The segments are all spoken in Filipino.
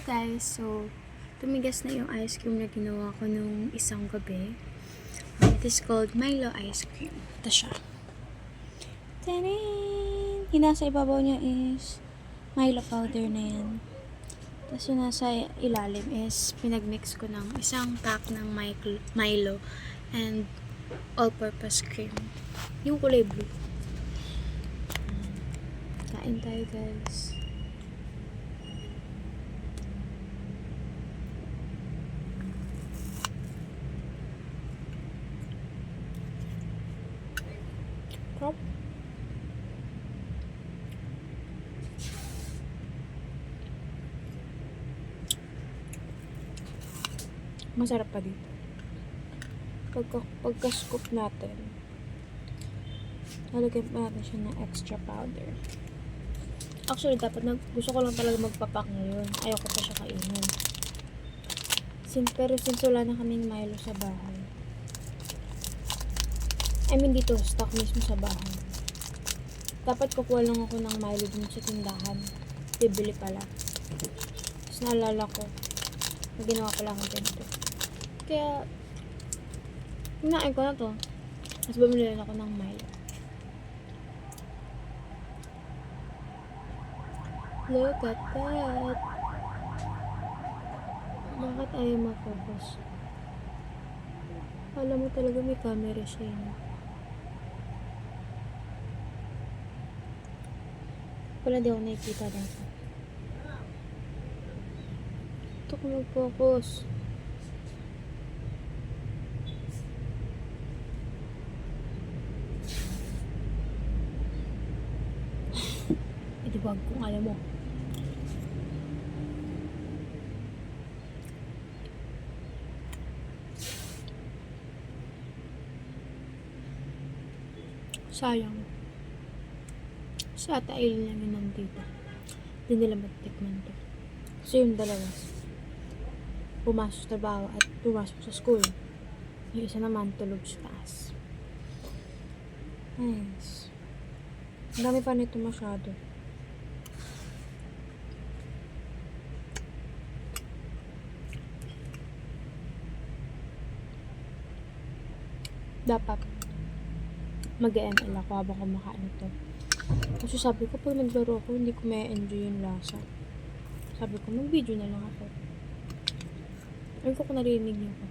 Hello guys, so tumigas na yung ice cream na ginawa ko nung isang gabi. It is called Milo ice cream. Ito siya. Tarin! Yung nasa ibabaw niya is Milo powder na yan. Tapos yung nasa ilalim is pinagmix ko ng isang pack ng Milo and all-purpose cream. Yung kulay blue. Kain tayo guys. Crop. Masarap pa dito. Pagka-scoop natin, lalagyan pa natin siya ng extra powder. Actually, gusto ko lang talaga magpapak ngayon. Ayoko pa siya kainin. Pero since wala na kaming Milo sa bahay. I mean dito, stock mismo sa bahay. Dapat kukuha lang ako ng Milo dun sa tindahan. Bibili pala. Tapos naalala ko, na ginawa pala akong ganito. Kaya, hinain ko na to. Tapos bumili na ako ng Milo. Look at that. Bakit ayaw mag-focus? Alam mo talaga may camera siya yun. Wala di ako nakikita dito. Ito ko mag-focus. Wag kung alam mo. Sayang. Sa Atail namin nandito. Hindi nila matikman to. So yung dalawa, pumasok sa trabaho at pumasok sa school. Yung isa naman tulog sa taas. Nice. Ang dami pa nito masyado. Dapat mag-ML ako habang kumakain ito. Kasi sabi ko, pag naglaro ako, hindi ko may enjoy yung lasa. Sabi ko, mag-video na lang ako. Ayun ko kung narinig niyo ko.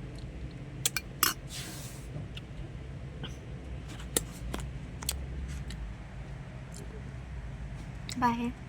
Bye.